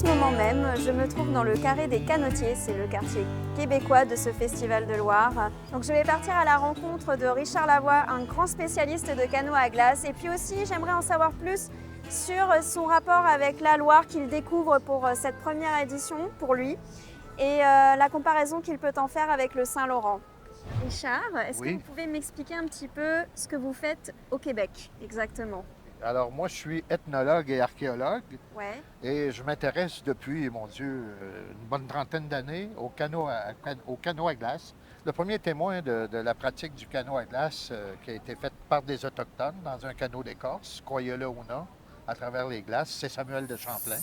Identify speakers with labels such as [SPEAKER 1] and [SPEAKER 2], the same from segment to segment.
[SPEAKER 1] ce moment même, je me trouve dans le carré des Canotiers, c'est le quartier québécois de ce Festival de Loire. Donc je vais partir à la rencontre de Richard Lavoie, un grand spécialiste de canot à glace. Et puis aussi, j'aimerais en savoir plus sur son rapport avec la Loire qu'il découvre pour cette première édition, pour lui, et la comparaison qu'il peut en faire avec le Saint-Laurent. Richard, est-ce que vous pouvez m'expliquer un petit peu ce que vous faites au Québec exactement?
[SPEAKER 2] Alors, moi, je suis ethnologue et archéologue
[SPEAKER 1] Ouais.
[SPEAKER 2] et je m'intéresse depuis, mon Dieu, une bonne trentaine d'années au canot à glace. Le premier témoin de la pratique du canot à glace qui a été faite par des Autochtones dans un canot d'écorce, croyez-le ou non, à travers les glaces, c'est Samuel de Champlain,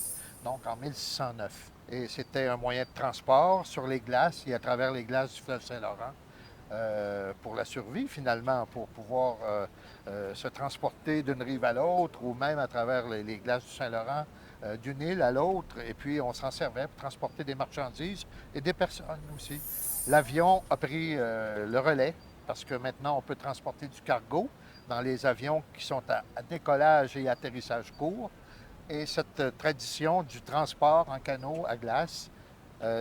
[SPEAKER 2] donc en 1609. Et c'était un moyen de transport sur les glaces et à travers les glaces du fleuve Saint-Laurent. Pour la survie, finalement, pour pouvoir se transporter d'une rive à l'autre ou même à travers les glaces du Saint-Laurent, d'une île à l'autre. Et puis, on s'en servait pour transporter des marchandises et des personnes aussi. L'avion a pris le relais parce que maintenant, on peut transporter du cargo dans les avions qui sont à décollage et atterrissage court. Et cette tradition du transport en canot à glace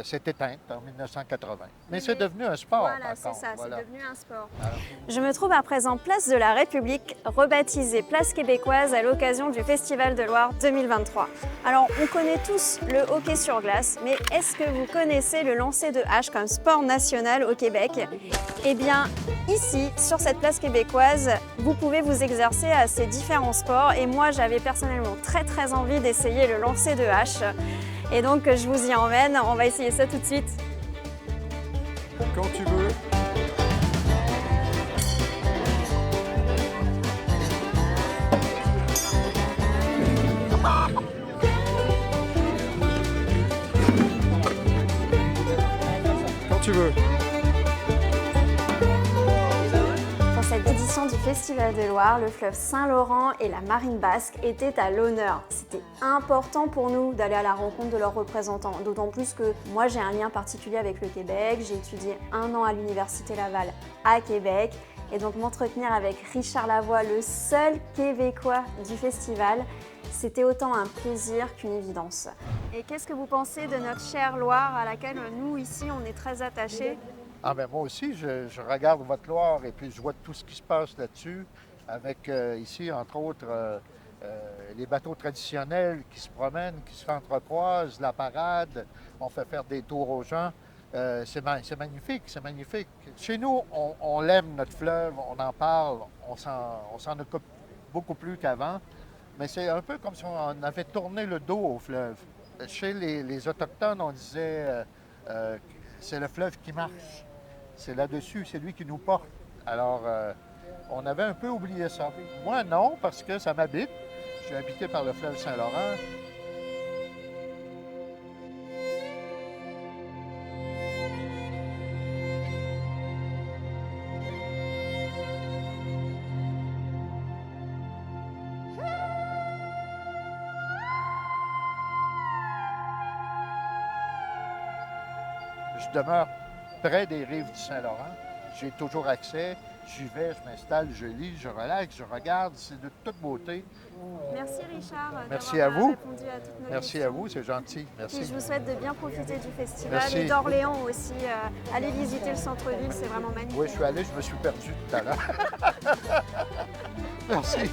[SPEAKER 2] s'est éteinte en 1980. Mais c'est devenu un sport.
[SPEAKER 1] Voilà, c'est ça,
[SPEAKER 2] voilà.
[SPEAKER 1] c'est devenu un sport.
[SPEAKER 2] Alors,
[SPEAKER 1] Je me trouve à présent place de la République, rebaptisée place québécoise à l'occasion du Festival de Loire 2023. Alors, on connaît tous le hockey sur glace, mais est-ce que vous connaissez le lancer de hache comme sport national au Québec? Eh bien, ici, sur cette place québécoise, vous pouvez vous exercer à ces différents sports et moi, j'avais personnellement très envie d'essayer le lancer de hache. Et donc, je vous y emmène, on va essayer ça tout de suite.
[SPEAKER 3] Quand tu veux. Quand tu veux.
[SPEAKER 1] Pour cette édition du Festival de Loire, le fleuve Saint-Laurent et la marine basque étaient à l'honneur. C'était important pour nous d'aller à la rencontre de leurs représentants, d'autant plus que moi j'ai un lien particulier avec le Québec. J'ai étudié 1 an à l'Université Laval à Québec et donc m'entretenir avec Richard Lavoie, le seul Québécois du festival, c'était autant un plaisir qu'une évidence. Et qu'est-ce que vous pensez de notre chère Loire à laquelle nous ici on est très attachés?
[SPEAKER 2] ah ben moi aussi, je regarde votre Loire et puis je vois tout ce qui se passe là-dessus, avec ici, entre autres, les bateaux traditionnels qui se promènent, qui se entrecroisent, la parade, on fait faire des tours aux gens. C'est magnifique, c'est magnifique. Chez nous, on l'aime, notre fleuve, on en parle, on s'en occupe beaucoup plus qu'avant, mais c'est un peu comme si on avait tourné le dos au fleuve. Chez les Autochtones, on disait c'est le fleuve qui marche. C'est là-dessus, c'est lui qui nous porte. Alors, on avait un peu oublié ça. Moi, non, parce que ça m'habite. Je suis habité par le fleuve Saint-Laurent. Je demeure près des rives du Saint-Laurent. J'ai toujours accès. J'y vais, je m'installe, je lis, je relaxe, je regarde. C'est de toute beauté.
[SPEAKER 1] Merci Richard
[SPEAKER 2] Merci
[SPEAKER 1] d'avoir
[SPEAKER 2] à vous.
[SPEAKER 1] répondu à toutes nos
[SPEAKER 2] Merci
[SPEAKER 1] questions.
[SPEAKER 2] à vous, c'est gentil. Merci.
[SPEAKER 1] Et je vous souhaite de bien profiter du festival
[SPEAKER 2] Merci.
[SPEAKER 1] et d'Orléans aussi. Allez visiter le centre-ville, c'est vraiment magnifique.
[SPEAKER 2] Oui, je suis allé, je me suis perdu tout à l'heure. Merci.